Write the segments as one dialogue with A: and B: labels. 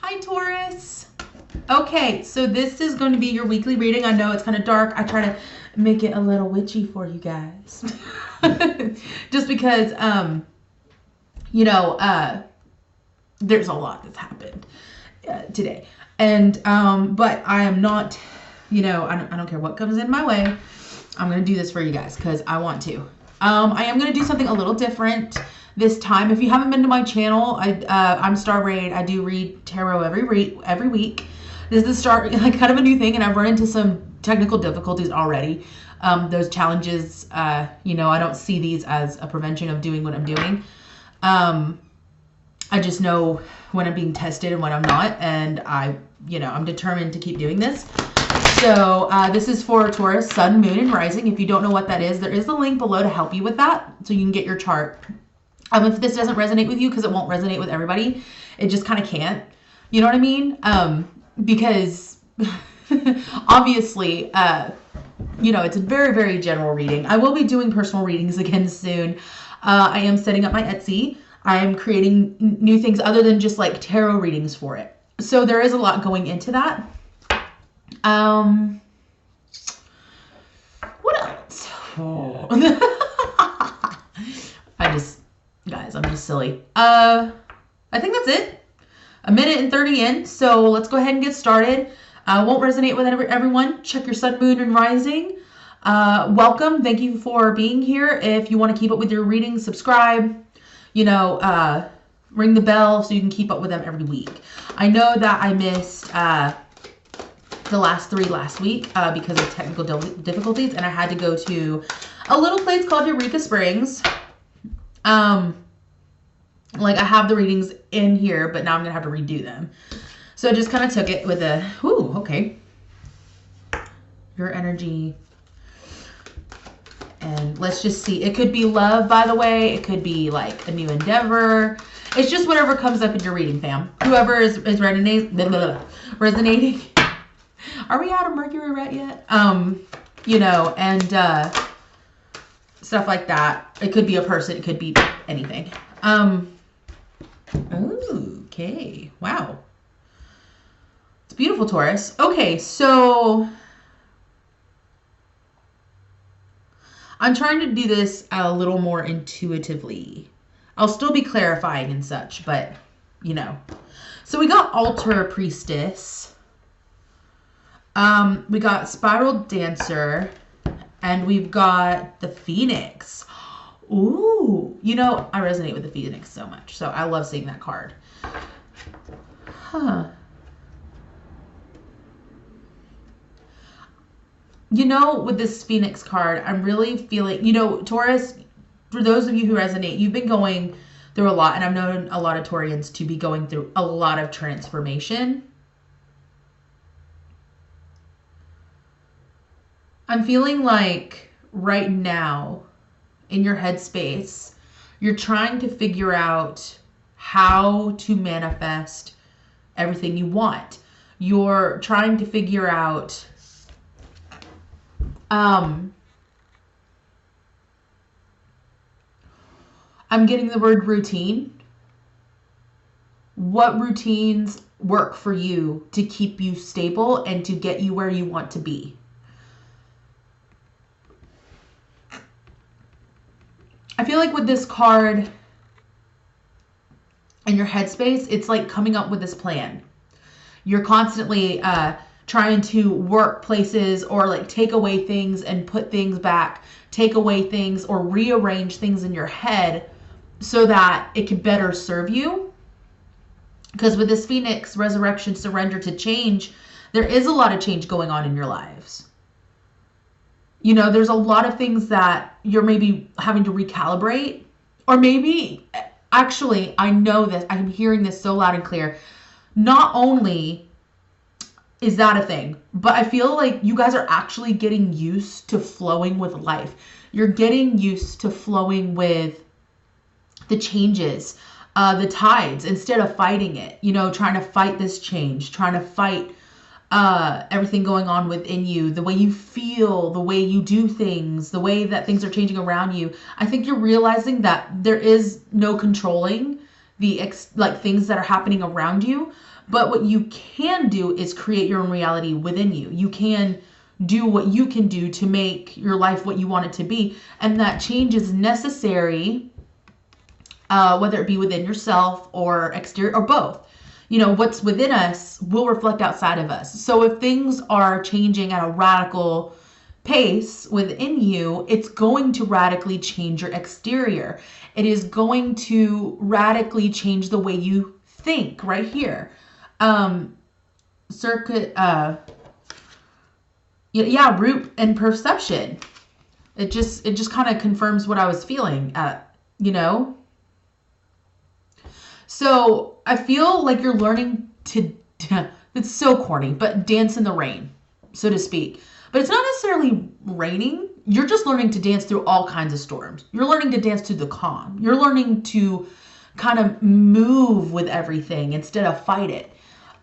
A: Hi, Taurus. Okay, so this is going to be your weekly reading. I know it's kind of dark. I try to make it a little witchy for you guys. Just because, there's a lot that's happened today. And, but I am not, I don't care what comes in my way. I'm going to do this for you guys because I want to. I am going to do something a little different this time. If you haven't been to my channel, I'm Star Raid. I do read tarot every week. This is kind of a new thing, and I've run into some technical difficulties already. Those challenges, I don't see these as a prevention of doing what I'm doing. I just know when I'm being tested and when I'm not, and I'm determined to keep doing this. So this is for Taurus, Sun, Moon, and Rising. If you don't know what that is, there is a link below to help you with that, so you can get your chart. If this doesn't resonate with you, because it won't resonate with everybody, it just kind of can't. You know what I mean? Because obviously, it's a very, very general reading. I will be doing personal readings again soon. I am setting up my Etsy. I am creating new things other than just like tarot readings for it. So there is a lot going into that. What else? Oh. Guys, I'm just silly. I think that's it. 1 minute and 30 in. So let's go ahead and get started. Won't resonate with everyone. Check your Sun, Moon, and Rising. Welcome. Thank you for being here. If you want to keep up with your readings, subscribe. Ring the bell so you can keep up with them every week. I know that I missed the last 3 last week because of technical difficulties, and I had to go to a little place called Eureka Springs. I have the readings in here, but now I'm gonna have to redo them. So I just kind of took it with a, okay. Your energy. And let's just see. It could be love, by the way. It could be like a new endeavor. It's just whatever comes up in your reading, fam. Whoever is resonating. Are we out of Mercury right yet? And stuff like that. It could be a person. It could be anything. Okay. Wow. It's beautiful, Taurus. Okay, so I'm trying to do this a little more intuitively. I'll still be clarifying and such, but, So we got Altar Priestess. We got Spiral Dancer. And we've got the Phoenix. Ooh. I resonate with the Phoenix so much. So I love seeing that card. Huh. With this Phoenix card, I'm really feeling, Taurus, for those of you who resonate, you've been going through a lot, and I've known a lot of Taurians to be going through a lot of transformation. I'm feeling like right now in your headspace, you're trying to figure out how to manifest everything you want. You're trying to figure out I'm getting the word routine. What routines work for you to keep you stable and to get you where you want to be? I feel like with this card in your headspace, it's like coming up with this plan. You're constantly trying to work places or like take away things and put things back, take away things or rearrange things in your head so that it can better serve you. Because with this Phoenix, resurrection, surrender to change, there is a lot of change going on in your lives. There's a lot of things that you're maybe having to recalibrate, or maybe, actually, I know this, I'm hearing this so loud and clear. Not only is that a thing, but I feel like you guys are actually getting used to flowing with life. You're getting used to flowing with the changes, the tides, instead of fighting it, trying to fight this change, trying to fight everything going on within you, the way you feel, the way you do things, the way that things are changing around you. I think you're realizing that there is no controlling the things that are happening around you, But what you can do is create your own reality within you. You can do what you can do to make your life what you want it to be. And that change is necessary, whether it be within yourself or exterior or both. You know, what's within us will reflect outside of us. So if things are changing at a radical pace within you, it's going to radically change your exterior. It is going to radically change the way you think right here. Root and perception. It just kind of confirms what I was feeling you know. So I feel like you're learning to, it's so corny, but dance in the rain, so to speak. But it's not necessarily raining. You're just learning to dance through all kinds of storms. You're learning to dance through the calm. You're learning to kind of move with everything instead of fight it.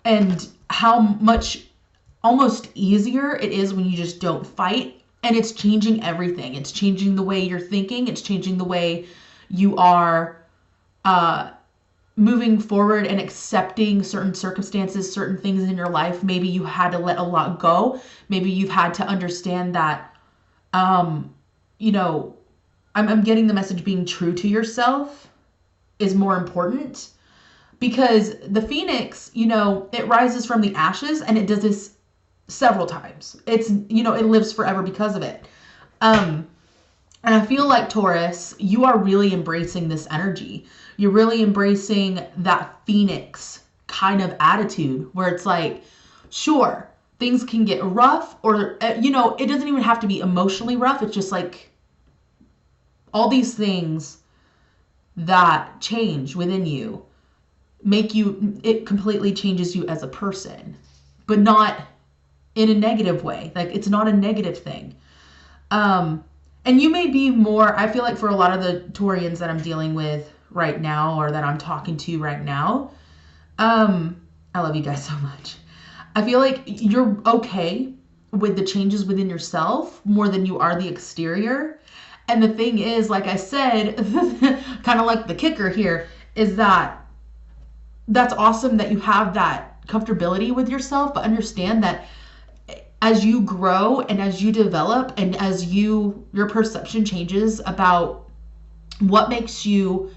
A: And how much almost easier it is when you just don't fight. And it's changing everything. It's changing the way you're thinking. It's changing the way you are moving forward and accepting certain circumstances, certain things in your life. Maybe you had to let a lot go. Maybe you've had to understand that, you know, I'm getting the message, being true to yourself is more important, because the phoenix, you know, it rises from the ashes, and it does this several times. It's, you know, it lives forever because of it. And I feel like, Taurus, you are really embracing this energy. You're really embracing that phoenix kind of attitude where it's like, sure, things can get rough, or, you know, it doesn't even have to be emotionally rough. It's just like all these things that change within you make you, it completely changes you as a person, but not in a negative way. Like, it's not a negative thing. And you may be more, I feel like for a lot of the Taurians that I'm dealing with right now, or that I'm talking to right now, I love you guys so much. I feel like you're okay with the changes within yourself more than you are the exterior. And the thing is, like I said, kind of like the kicker here, is that that's awesome that you have that comfortability with yourself, but understand that as you grow and as you develop and as your perception changes about what makes you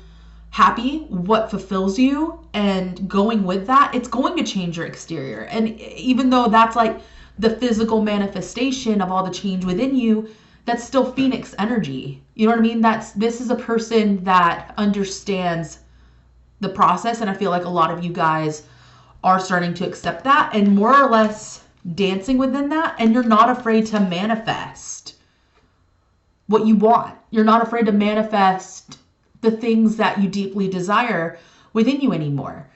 A: happy, what fulfills you, and going with that, it's going to change your exterior. And even though that's like the physical manifestation of all the change within you, that's still Phoenix energy. You know what I mean? This is a person that understands the process. And I feel like a lot of you guys are starting to accept that and more or less dancing within that. And you're not afraid to manifest what you want. You're not afraid to manifest the things that you deeply desire within you anymore.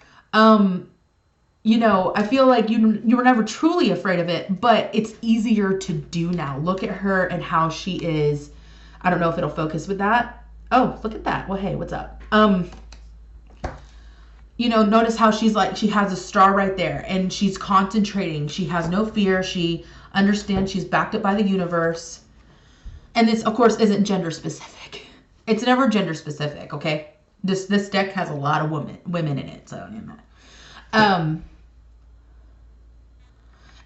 A: You know, I feel like you were never truly afraid of it, but it's easier to do now. Look at her and how she is. I don't know if it'll focus with that. Oh, look at that. Well, hey, what's up? You know, notice how she's like, she has a star right there and she's concentrating. She has no fear. She understands she's backed up by the universe. And this, of course, isn't gender specific. It's never gender specific, okay? This deck has a lot of women in it, so you know.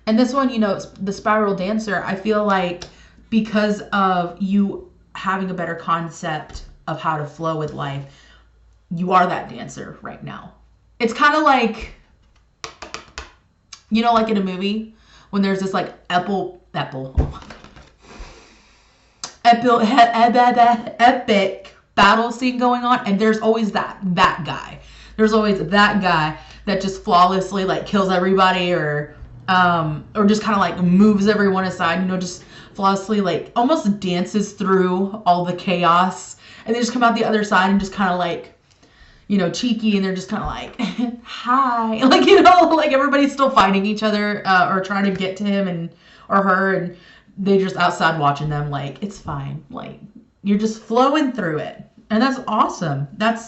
A: And this one, you know, the spiral dancer, I feel like because of you having a better concept of how to flow with life, you are that dancer right now. It's kind of like, you know, like in a movie when there's this like epic battle scene going on, and there's always that guy. There's always that guy that just flawlessly like kills everybody, or just kind of like moves everyone aside, you know, just flawlessly like almost dances through all the chaos, and they just come out the other side and just kind of like, you know, cheeky, and they're just kind of like, hi, like, you know, like everybody's still fighting each other or trying to get to him and or her, and they just outside watching them like, it's fine, like you're just flowing through it. And that's awesome. That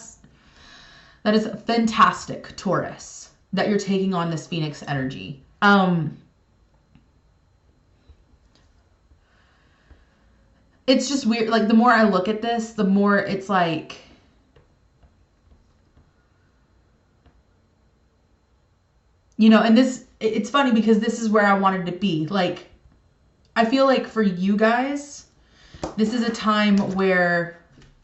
A: is fantastic, Taurus, that you're taking on this Phoenix energy. It's just weird. Like the more I look at this, the more it's like, and it's funny because this is where I wanted to be. Like, I feel like for you guys, this is a time where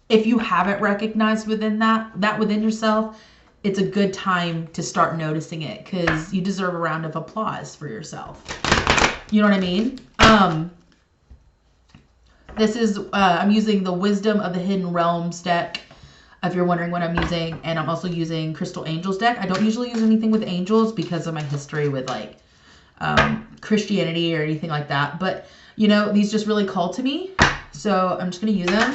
A: if you haven't recognized that within yourself, it's a good time to start noticing it, because you deserve a round of applause for yourself. You know what I mean? This is, I'm using the Wisdom of the Hidden Realms deck, if you're wondering what I'm using. And I'm also using Crystal Angels deck. I don't usually use anything with angels because of my history with like Christianity or anything like that. But, these just really call to me. So I'm just going to use them.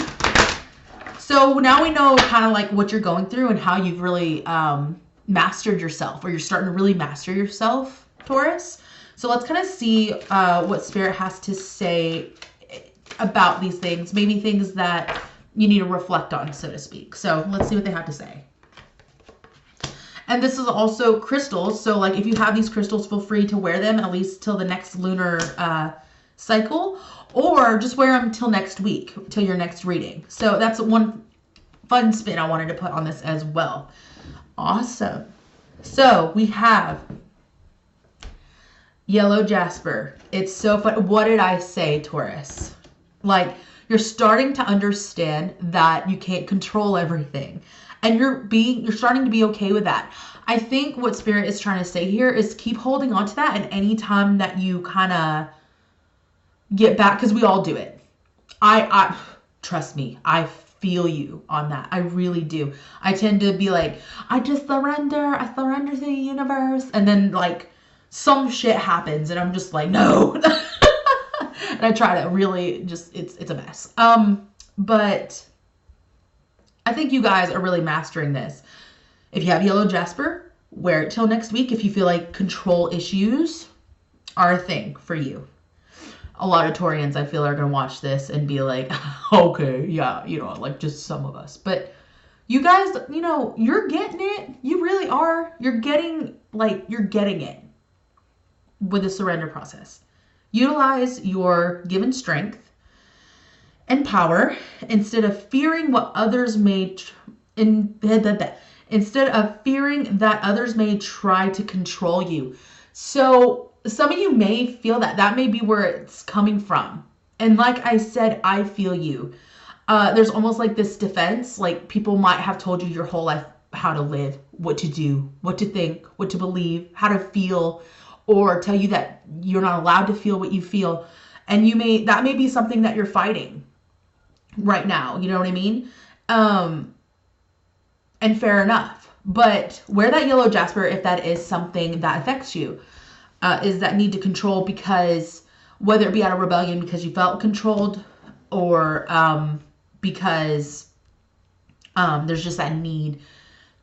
A: So now we know kind of like what you're going through and how you've really mastered yourself, or you're starting to really master yourself, Taurus. So let's kind of see what Spirit has to say about these things, maybe things that you need to reflect on, so to speak. So let's see what they have to say. And this is also crystals. So like if you have these crystals, feel free to wear them at least till the next lunar cycle, or just wear them till next week, till your next reading. So that's one fun spin I wanted to put on this as well. Awesome. So we have yellow jasper. It's so fun. What did I say, Taurus? Like, you're starting to understand that you can't control everything. And you're starting to be okay with that. I think what Spirit is trying to say here is keep holding on to that. And anytime that you kind of get back, because we all do it. I trust me, I feel you on that. I really do. I tend to be like, I surrender to the universe. And then like some shit happens and I'm just like, no. And I try to really just, it's a mess. But I think you guys are really mastering this. If you have yellow jasper, wear it till next week. If you feel like control issues are a thing for you. A lot of Taurians, I feel, are going to watch this and be like, okay, yeah, like just some of us. But you guys, you're getting it. You really are. You're getting it with the surrender process. Utilize your given strength and power instead of fearing what others may instead of fearing that others may try to control you. So some of you may feel that may be where it's coming from. And like I said, I feel you. There's almost like this defense, like people might have told you your whole life how to live, what to do, what to think, what to believe, how to feel, or tell you that you're not allowed to feel what you feel. And that may be something that you're fighting right now. You know what I mean? And fair enough. But wear that yellow jasper if that is something that affects you. Is that need to control, because whether it be out of rebellion because you felt controlled, or because there's just that need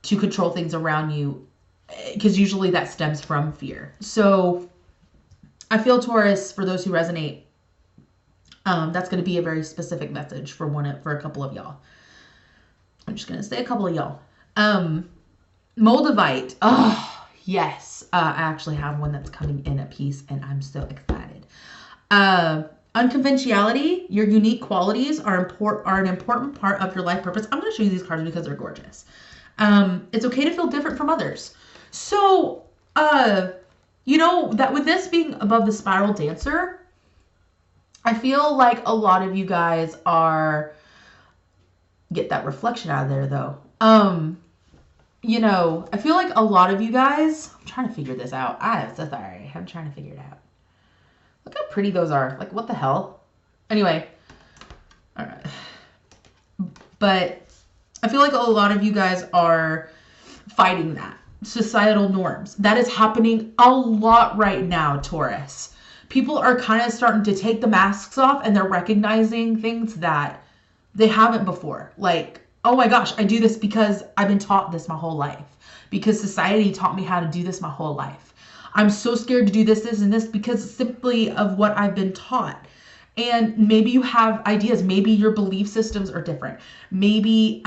A: to control things around you, because usually that stems from fear. So I feel, Taurus, for those who resonate, that's going to be a very specific message for a couple of y'all. I'm just going to say a couple of y'all. Moldavite. Oh, yes. I actually have one that's coming in a piece, and I'm so excited. Unconventionality. Your unique qualities are an important part of your life purpose. I'm going to show you these cards because they're gorgeous. It's okay to feel different from others. So, that with this being above the spiral dancer, I feel like a lot of you guys get that reflection out of there though. I feel like a lot of you guys, I'm trying to figure this out. I'm so sorry. I'm trying to figure it out. Look how pretty those are. Like, what the hell? Anyway. All right. But I feel like a lot of you guys are fighting that. Societal norms. That is happening a lot right now, Taurus. People are kind of starting to take the masks off, and they're recognizing things that they haven't before. Like, oh my gosh, I do this because I've been taught this my whole life. Because society taught me how to do this my whole life. I'm so scared to do this, and this because simply of what I've been taught. And maybe you have ideas. Maybe your belief systems are different. Maybe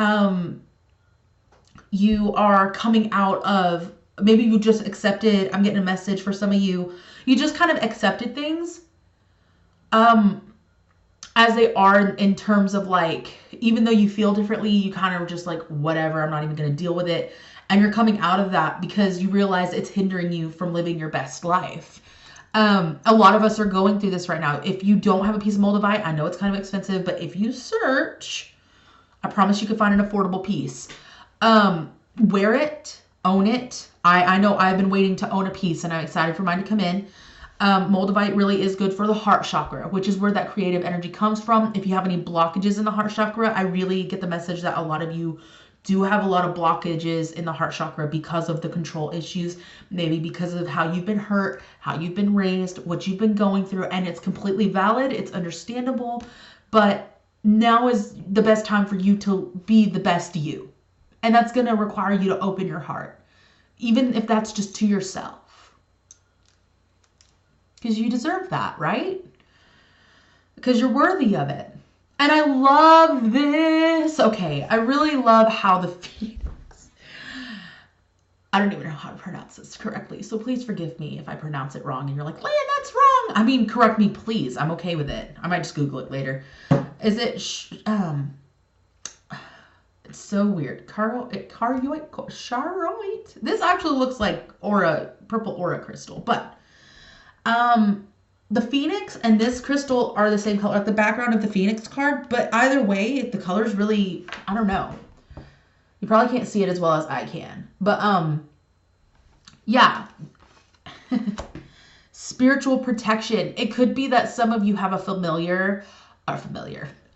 A: you are coming out of, maybe you just accepted, I'm getting a message for some of you, you just kind of accepted things as they are, in terms of like, even though you feel differently, you kind of just like, whatever, I'm not even going to deal with it. And you're coming out of that because you realize it's hindering you from living your best life. A lot of us are going through this right now. If you don't have a piece of Moldavite, I know it's kind of expensive, but if you search, I promise you can find an affordable piece. Wear it, own it. I know I've been waiting to own a piece and I'm excited for mine to come in. Moldavite really is good for the heart chakra, which is where that creative energy comes from. If you have any blockages in the heart chakra, I really get the message that a lot of you do have a lot of blockages in the heart chakra because of the control issues, maybe because of how you've been hurt, how you've been raised, what you've been going through, and it's completely valid, it's understandable, but now is the best time for you to be the best you. And that's going to require you to open your heart, even if that's just to yourself. Because you deserve that, right? Because you're worthy of it. And I love this. Okay, I really love how the phoenix. I don't even know how to pronounce this correctly, so please forgive me if I pronounce it wrong and you're like, Leah, that's wrong. I mean, correct me, please. I'm okay with it. I might just Google it later. Is it, it's so weird. Charoite. This actually looks like purple aura crystal, but, the phoenix and this crystal are the same color, like the background of the phoenix card, but either way, the color's really, I don't know. You probably can't see it as well as I can, but, yeah. Spiritual protection. It could be that some of you have a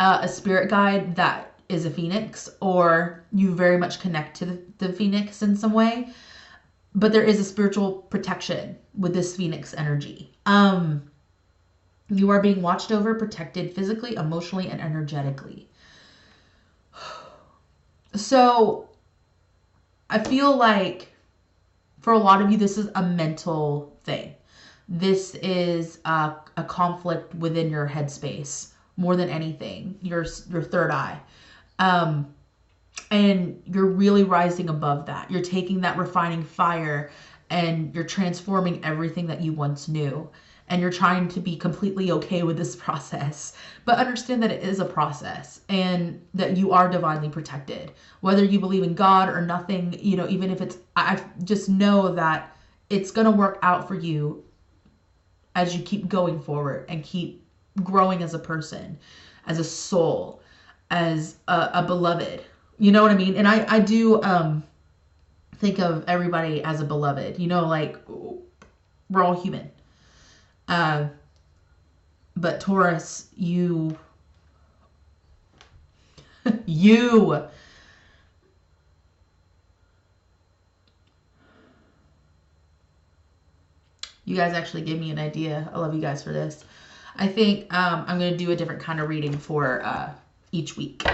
A: a spirit guide that is a phoenix, or you very much connect to the phoenix in some way, but there is a spiritual protection with this phoenix energy. You are being watched over, protected physically, emotionally, and energetically. So I feel like for a lot of you, this is a mental thing. This is a conflict within your headspace more than anything, your third eye. And you're really rising above that. You're taking that refining fire and you're transforming everything that you once knew. And you're trying to be completely okay with this process, but understand that it is a process and that you are divinely protected. Whether you believe in God or nothing, you know, even if I just know that it's going to work out for you as you keep going forward and keep growing as a person, as a soul, as a beloved. You know what I mean? And I do think of everybody as a beloved, you know, like we're all human. But Taurus, you guys actually gave me an idea. I love you guys for this. I think I'm going to do a different kind of reading for each week.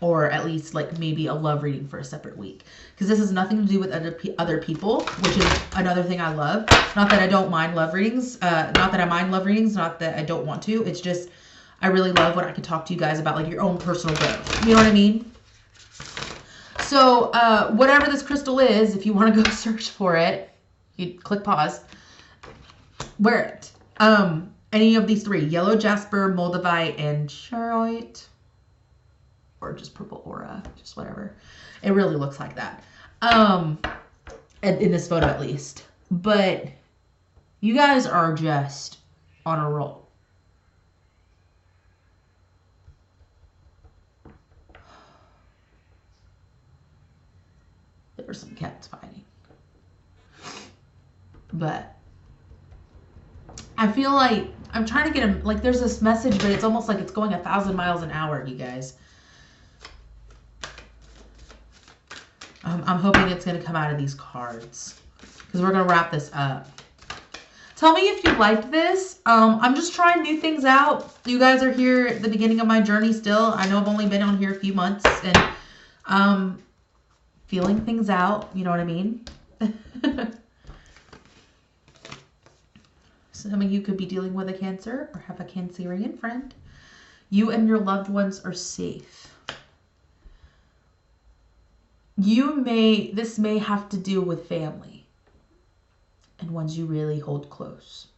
A: Or at least like maybe a love reading for a separate week. Because this has nothing to do with other people, which is another thing I love. Not that I don't mind love readings. Not that I mind love readings. Not that I don't want to. It's just I really love when I can talk to you guys about like your own personal growth. You know what I mean? So whatever this crystal is, if you want to go search for it, you click pause. Wear it. Any of these three. Yellow jasper, moldavite, and charoite. Or just purple aura, just whatever. It really looks like that. In this photo at least. But you guys are just on a roll. There were some cats fighting. But I feel like I'm trying to get him, like there's this message, but it's almost like it's going 1,000 miles an hour, you guys. I'm hoping it's going to come out of these cards because we're going to wrap this up. Tell me if you liked this. I'm just trying new things out. You guys are here at the beginning of my journey still. I know I've only been on here a few months and feeling things out. You know what I mean? Some of you could be dealing with a Cancer or have a Cancerian friend. You and your loved ones are safe. This may have to do with family and ones you really hold close.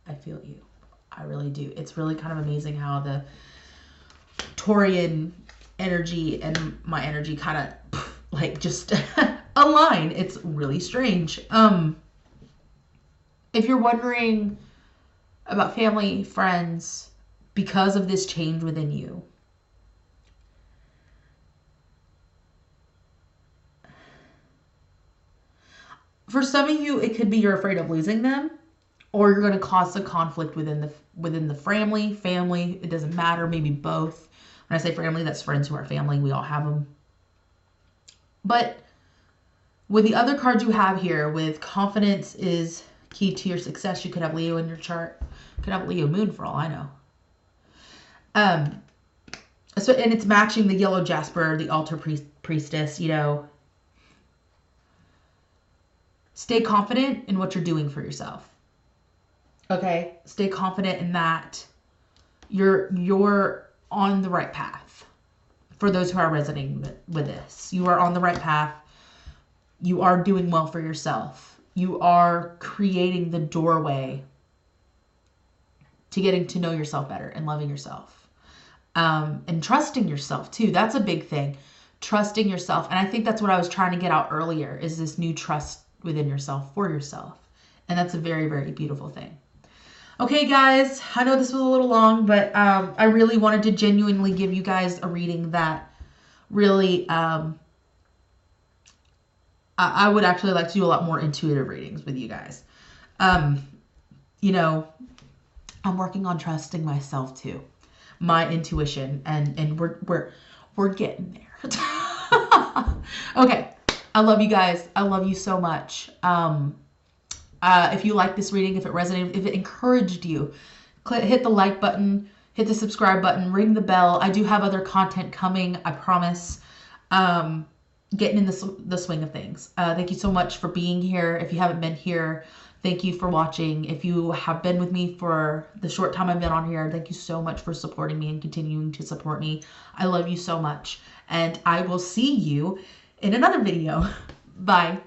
A: I feel you. I really do. It's really kind of amazing how the Taurian energy and my energy kind of like just align. It's really strange. If you're wondering about family, friends, because of this change within you, for some of you, it could be you're afraid of losing them, or you're going to cause a conflict within the family. It doesn't matter. Maybe both. When I say family, that's friends who are family. We all have them. But with the other cards you have here, with confidence is key to your success, you could have Leo in your chart. You could have Leo moon for all I know. So, and it's matching the yellow jasper, the altar priestess, you know. Stay confident in what you're doing for yourself. Okay? Stay confident in that you're on the right path. For those who are resonating with this, you are on the right path. You are doing well for yourself. You are creating the doorway to getting to know yourself better and loving yourself. And trusting yourself too. That's a big thing. Trusting yourself. And I think that's what I was trying to get out earlier, is this new trust within yourself for yourself. And that's a very, very beautiful thing. Okay, guys, I know this was a little long, but I really wanted to genuinely give you guys a reading that really, I would actually like to do a lot more intuitive readings with you guys. You know, I'm working on trusting myself too, my intuition, and we're getting there. Okay, I love you guys. I love you so much. If you like this reading, if it resonated, if it encouraged you, hit the like button, hit the subscribe button, ring the bell. I do have other content coming, I promise. Getting in the swing of things. Thank you so much for being here. If you haven't been here, thank you for watching. If you have been with me for the short time I've been on here, thank you so much for supporting me and continuing to support me. I love you so much. And I will see you in another video. Bye.